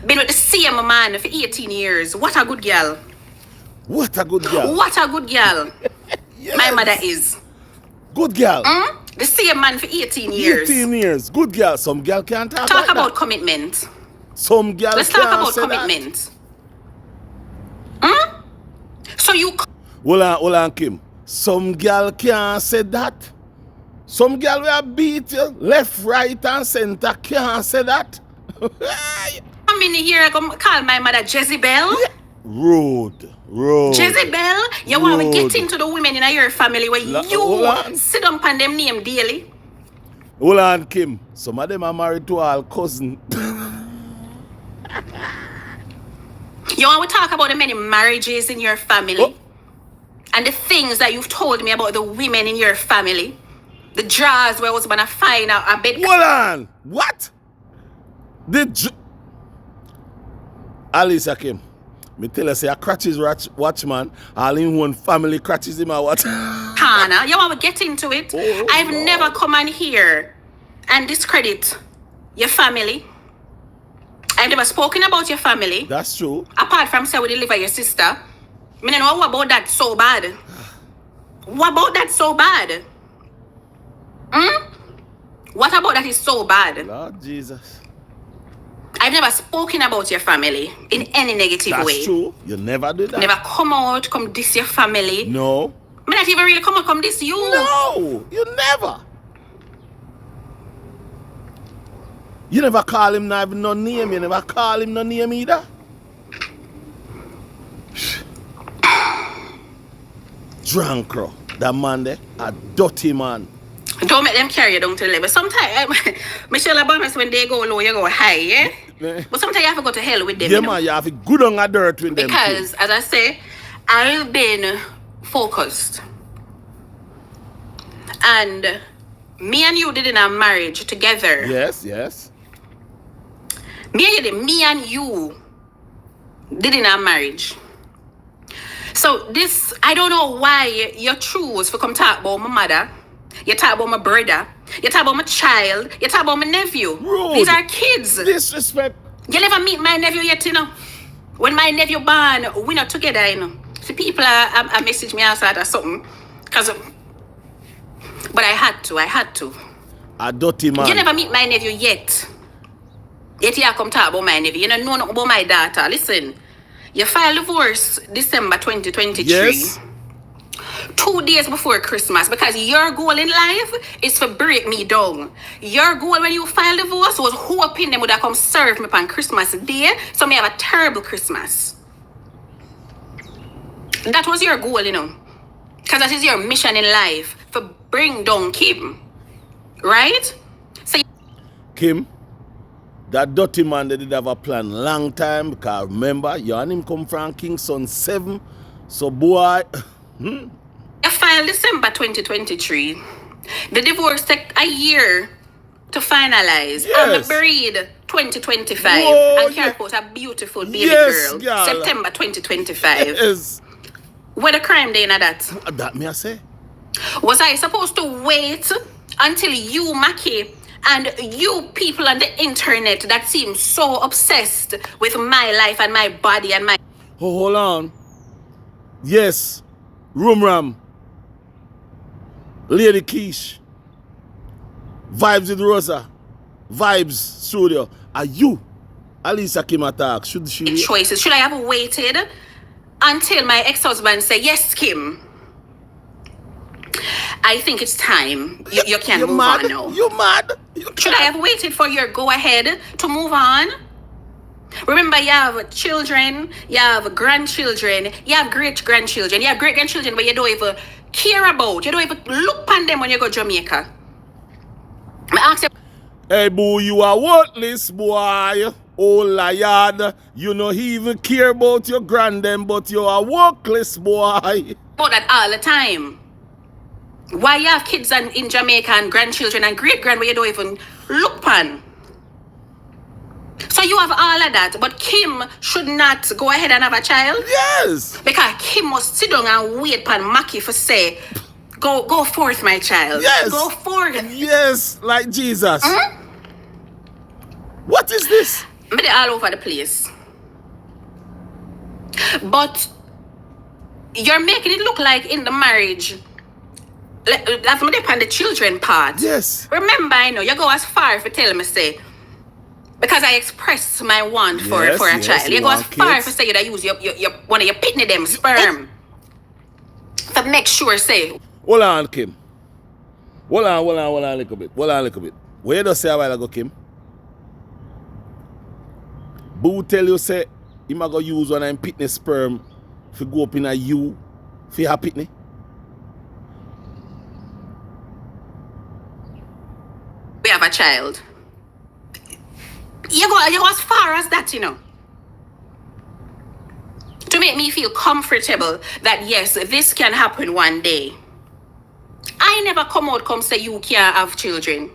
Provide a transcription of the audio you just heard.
Been with the same man for 18 years. What a good girl. What a good girl. What a good girl. Yes. My mother is. Good girl. The same man for 18 years. 18 years. Good girl. Some girl can't talk Talk like about that. commitment. Some girl Let's can't talk about say commitment. So you... Hold on, Kim. Some girl can't say that. Some girl will beat you left, right, and center. Can't say that. come in here and call my mother Jezebel? Rude. Jezebel? You want to get into the women in your family where you sit down on them name daily? Hold on, Kim. Some of them are married to our cousin. You want to talk about the many marriages in your family? And the things that you've told me about the women in your family? The jars where I was going to find a bed. Hold on. What? Alicia Kim. Me tell her say a crutches watchman, all in one family crutches him or what? Hannah, you want to get into it? I've never come on here and discredit your family. I've never spoken about your family. That's true. Apart from say we deliver your sister. I mean, what about that so bad? What about that so bad? What about that is so bad? Lord Jesus. I've never spoken about your family in any negative way. That's true. You never did that. Never come diss your family. No. I not even really come diss you. No, you never. You never call him no name. You never call him no name either. Drunk, that man there, a dirty man. Don't make them carry you down to the level. Sometimes, Michelle Obama's when they go low, you go high, yeah? But sometimes you have to go to hell with them. Yeah, man, you have to go down a dirt with them. Because, as I say, I've been focused. And me and you did in our marriage together. Yes. Me and you did in our marriage. So this, I don't know why you choose to come talk about my mother. You talk about my brother. You talk about my child. You talk about my nephew. Rude. These are kids. Disrespect. You never meet my nephew yet, you know. When my nephew born, we not together, you know. See, people are message me outside or something. But I had to. A dirty man. You never meet my nephew yet. Yet you come talk about my nephew. You don't know nothing about my daughter. Listen, you filed divorce December 2023. Yes. 2 days before Christmas, because your goal in life is to break me down. Your goal when you filed divorce was hoping them would have come serve me on Christmas Day, so me have a terrible Christmas. That was your goal, you know. Because that is your mission in life, for bring down Kim. Right? So Kim, that dirty man, they did have a plan long time, because remember, you and him come from Kingston 7, so boy... I filed December 2023. The divorce took a year to finalize. Yes. And the breed 2025. Whoa, and carry out a beautiful baby girl. September 2025. Yes. What a crime day in that? That me I say. Was I supposed to wait until you, Maki, and you people on the internet that seem so obsessed with my life and my body and my... Oh, hold on. Yes. Room Ram. Lady Keish. Vibes with Rosa. Vibes Studio. Are you Alicia Kim attack? Should she... Choices. Should I have waited until my ex-husband say, yes, Kim? I think it's time. You can move mad? on now. You mad? Should I have waited for your go-ahead to move on? Remember, you have children, you have grandchildren, you have great-grandchildren, you have great-grandchildren, but you don't even care about. You don't even look on them when you go to Jamaica. I ask you, hey, boo, you are worthless, boy. Oh, liar. You don't even care about your grandem, but you are worthless, boy. about that all the time. Why you have kids in Jamaica and grandchildren and great-grand where you don't even look on? So you have all of that, but Kim should not go ahead and have a child? Yes. Because Kim must sit down and wait upon Maki for say, go forth, my child. Yes. Go forth. Yes, like Jesus. Hmm? What is this? Me dey all over the place. But you're making it look like in the marriage, that's me on the children part. Yes. Remember, I know you go as far if you tell me say, because I expressed my want for Yes, a yes, child. you You go as want far kids. if you say you use your one of your pitney them sperm. To make sure say, Hold on, Kim. Hold on a little bit. Hold on a little bit. Where you just say a while ago, Kim? Boo tell you say he might go use one of them pitney sperm to go up in a you for your pitney. we have a child. You go as far as that, you know. To make me feel comfortable that yes, this can happen one day. I never come out come say you can't have children.